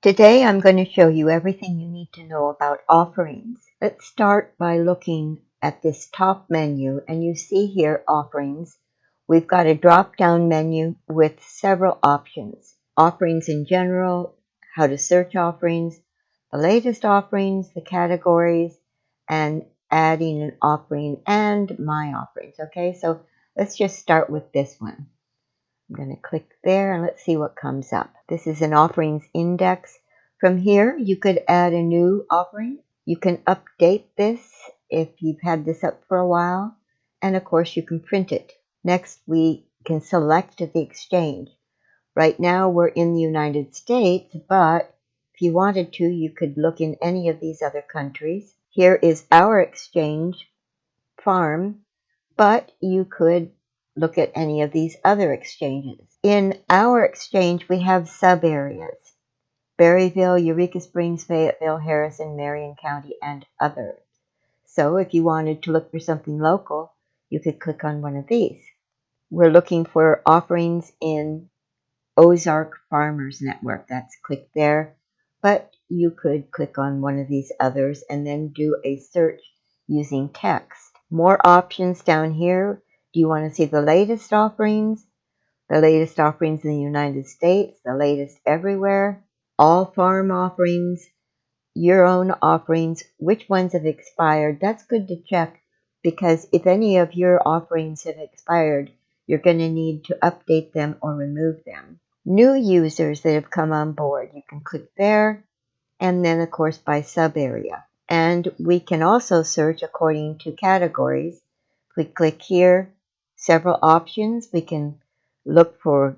Today I'm going to show you everything you need to know about offerings. Let's start by looking at this top menu, and you see here offerings. We've got a drop-down menu with several options. Offerings in general, how to search offerings, the latest offerings, the categories, and adding an offering and my offerings. Okay, so let's just start with this one. I'm going to click there and let's see what comes up. This is an offerings index. From here, you could add a new offering. You can update this if you've had this up for a while. And of course, you can print it. Next, we can select the exchange. Right now, we're in the United States, but if you wanted to, you could look in any of these other countries. Here is our exchange, farm, but you could look at any of these other exchanges. In our exchange, we have sub-areas: Berryville, Eureka Springs, Fayetteville, Harrison, Marion County, and others. So if you wanted to look for something local, you could click on one of these. We're looking for offerings in Ozark Farmers Network. That's click there. But you could click on one of these others and then do a search using text. More options down here. Do you want to see the latest offerings? The latest offerings in the United States, the latest everywhere, all farm offerings, your own offerings, which ones have expired. That's good to check because if any of your offerings have expired, you're going to need to update them or remove them. New users that have come on board, you can click there, and then of course by sub area. And we can also search according to categories. If we click here, several options. We can look for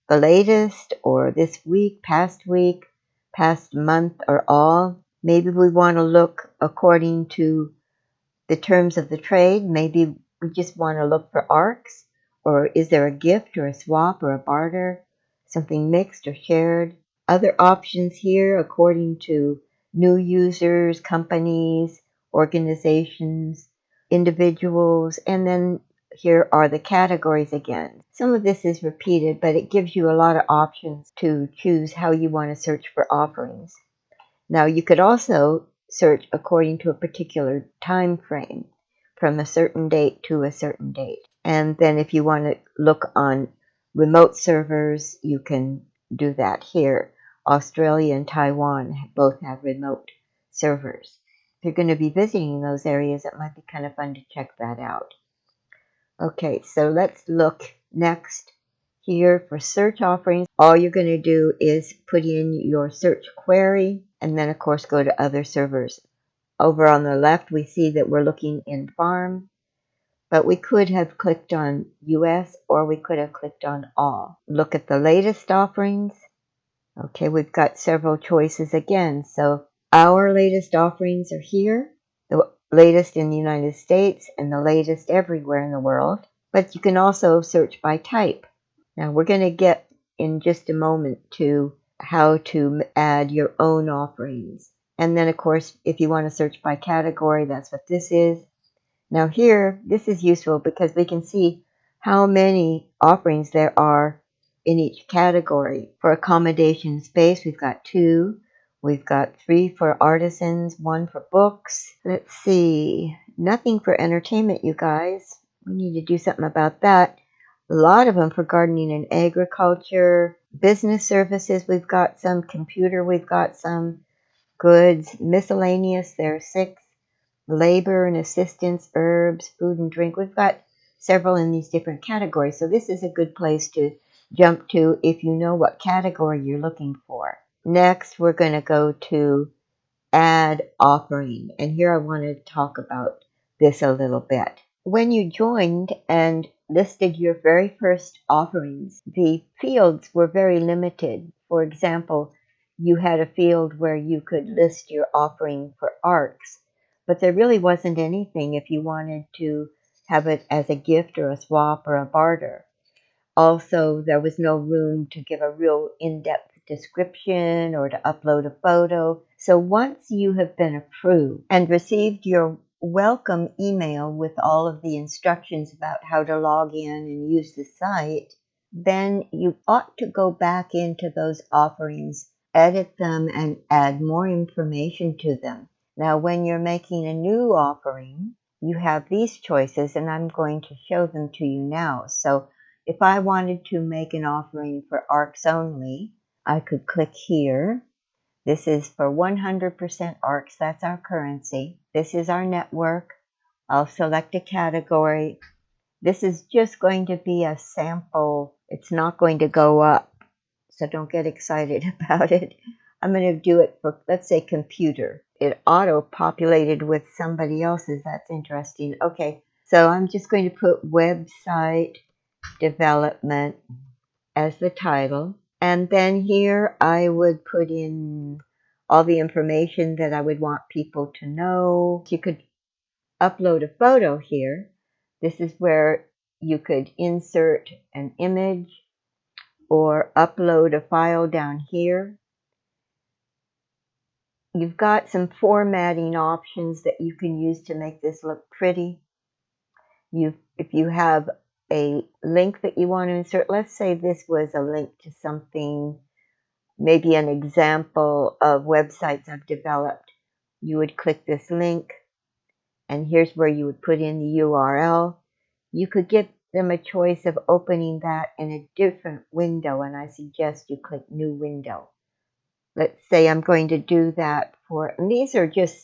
the latest or this week, past month, or all. Maybe we want to look according to the terms of the trade. Maybe we just want to look for ARCs, or is there a gift or a swap or a barter, something mixed or shared. Other options here according to new users, companies, organizations, individuals, and then here are the categories again. Some of this is repeated, but it gives you a lot of options to choose how you want to search for offerings. Now you could also search according to a particular time frame, from a certain date to a certain date. And then if you want to look on remote servers, you can do that here. Australia and Taiwan both have remote servers. If you're going to be visiting those areas, it might be kind of fun to check that out. Okay, so let's look next here for search offerings. All you're going to do is put in your search query and then of course go to other servers. Over on the left, we see that we're looking in farm, but we could have clicked on US or we could have clicked on all. Look at the latest offerings. Okay, we've got several choices again. So our latest offerings are here, the latest in the United States and the latest everywhere in the world. But you can also search by type. Now we're going to get in just a moment to how to add your own offerings. And then of course, if you want to search by category, that's what this is. Now here, this is useful because we can see how many offerings there are in each category. For accommodation space, we've got 2. We've got 3 for artisans, 1 for books. Let's see, nothing for entertainment, you guys. We need to do something about that. A lot of them for gardening and agriculture. Business services, we've got some. Computer, we've got some. Goods, miscellaneous, there are 6. Labor and assistance, herbs, food and drink. We've got several in these different categories. So this is a good place to jump to if you know what category you're looking for. Next, we're going to go to add offering. And here I want to talk about this a little bit. When you joined and listed your very first offerings, the fields were very limited. For example, you had a field where you could list your offering for ARCs, but there really wasn't anything if you wanted to have it as a gift or a swap or a barter. Also, there was no room to give a real in-depth description or to upload a photo. So once you have been approved and received your welcome email with all of the instructions about how to log in and use the site, then you ought to go back into those offerings edit them, and add more information to them. Now, when you're making a new offering, you have these choices, and I'm going to show them to you now. So if I wanted to make an offering for ARCs only, I could click here. This is for 100% ARCs, that's our currency. This is our network. I'll select a category. This is just going to be a sample. It's not going to go up, so don't get excited about it. I'm going to do it for, let's say, computer. It auto-populated with somebody else's. That's interesting. Okay, so I'm just going to put website development as the title. And then here I would put in all the information that I would want people to know. You could upload a photo here. This is where you could insert an image or upload a file down here. You've got some formatting options that you can use to make this look pretty. If you have a link that you want to insert, let's say this was a link to something, maybe an example of websites I've developed. You would click this link, and here's where you would put in the URL. You could give them a choice of opening that in a different window, and I suggest you click New Window. Let's say I'm going to do that for, and these are just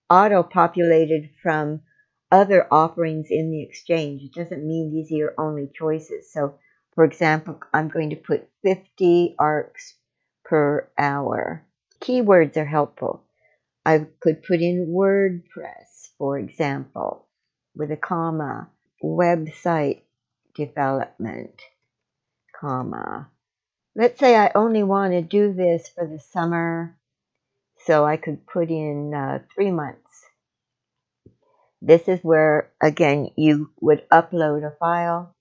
auto-populated from other offerings in the exchange. It doesn't mean these are your only choices. So, for example, I'm going to put 50 ARCs per hour. Keywords are helpful. I could put in WordPress, for example, with a comma, website development, comma. Let's say I only want to do this for the summer, so I could put in 3 months. This is where, again, you would upload a file,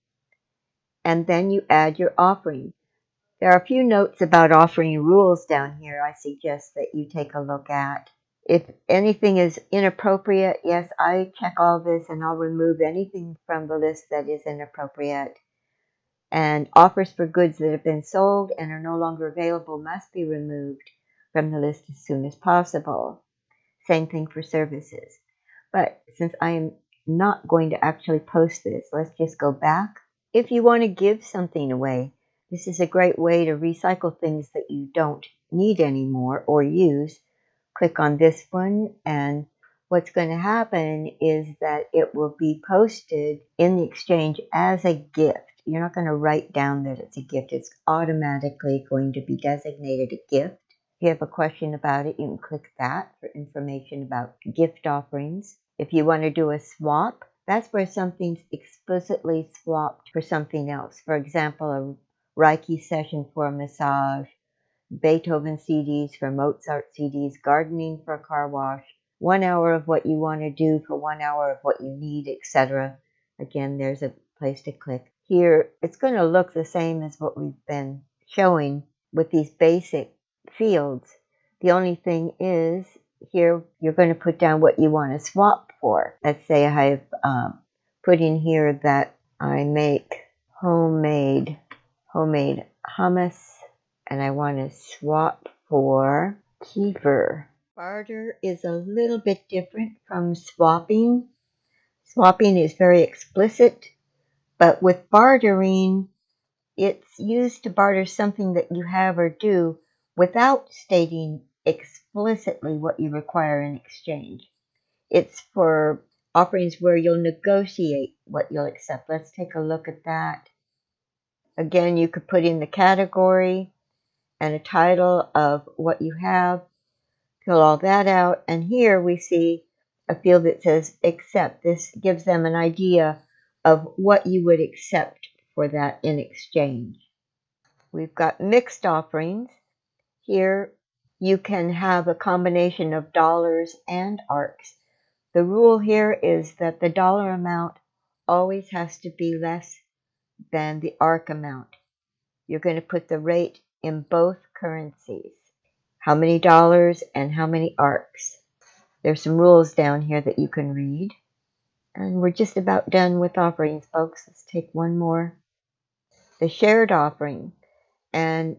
and then you add your offering. There are a few notes about offering rules down here I suggest that you take a look at. If anything is inappropriate, yes, I check all this and I'll remove anything from the list that is inappropriate. And offers for goods that have been sold and are no longer available must be removed from the list as soon as possible. Same thing for services. But since I am not going to actually post this, let's just go back. If you want to give something away, this is a great way to recycle things that you don't need anymore or use. Click on this one, and what's going to happen is that it will be posted in the exchange as a gift. You're not going to write down that it's a gift. It's automatically going to be designated a gift. If you have a question about it, you can click that for information about gift offerings. If you want to do a swap, that's where something's explicitly swapped for something else. For example, a Reiki session for a massage, Beethoven CDs for Mozart CDs, gardening for a car wash, 1 hour of what you want to do for 1 hour of what you need, etc. Again, there's a place to click. Here, it's going to look the same as what we've been showing with these basic fields. The only thing is, here you're going to put down what you want to swap for. Let's say I've put in here that I make homemade hummus, and I want to swap for kefir. Barter is a little bit different from swapping. Swapping is very explicit, but with bartering, it's used to barter something that you have or do without stating explicitly what you require in exchange. It's for offerings where you'll negotiate what you'll accept. Let's take a look at that. Again, you could put in the category and a title of what you have, fill all that out, and here we see a field that says accept. This gives them an idea of what you would accept for that in exchange. We've got mixed offerings. Here you can have a combination of dollars and ARCs. The rule here is that the dollar amount always has to be less than the ARC amount. You're going to put the rate in both currencies. How many dollars and how many ARCs. There's some rules down here that you can read. And we're just about done with offerings, folks. Let's take one more. The shared offering. And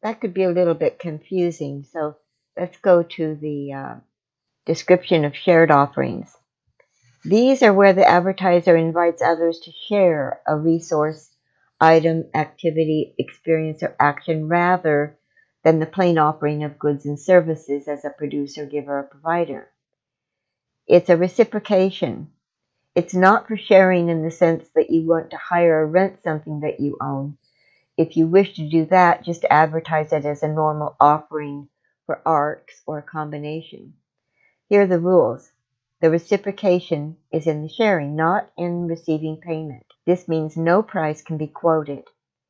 that could be a little bit confusing. So let's go to the description of shared offerings. These are where the advertiser invites others to share a resource, item, activity, experience, or action rather than the plain offering of goods and services as a producer, giver, or provider. It's a reciprocation. It's not for sharing in the sense that you want to hire or rent something that you own. If you wish to do that, just advertise it as a normal offering for ARCs or a combination. Here are the rules. The reciprocation is in the sharing, not in receiving payment. This means no price can be quoted.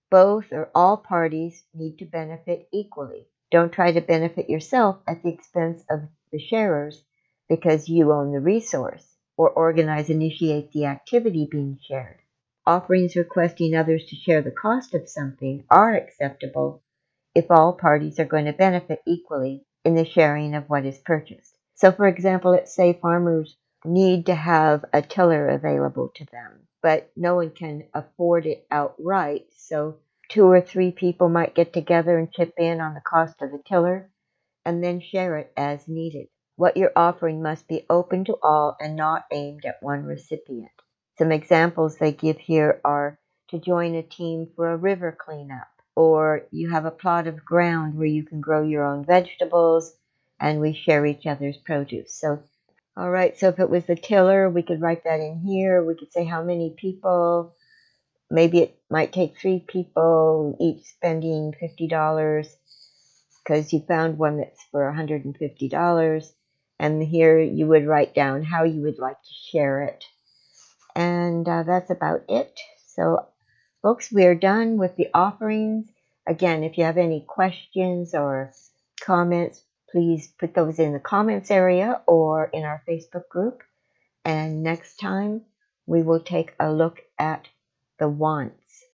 Both or all parties need to benefit equally. Don't try to benefit yourself at the expense of the sharers because you own the resource or initiate the activity being shared. Offerings requesting others to share the cost of something are acceptable if all parties are going to benefit equally in the sharing of what is purchased. So, for example, let's say farmers need to have a tiller available to them, but no one can afford it outright. So, 2 or 3 people might get together and chip in on the cost of the tiller and then share it as needed. What you're offering must be open to all and not aimed at one recipient. Some examples they give here are to join a team for a river cleanup, or you have a plot of ground where you can grow your own vegetables and we share each other's produce. So, all right, so if it was the tiller, we could write that in here. We could say how many people. Maybe it might take 3 people, each spending $50 because you found one that's for $150. And here you would write down how you would like to share it. And that's about it. So, folks, we are done with the offerings. Again, if you have any questions or comments, please put those in the comments area or in our Facebook group. And next time, we will take a look at the want.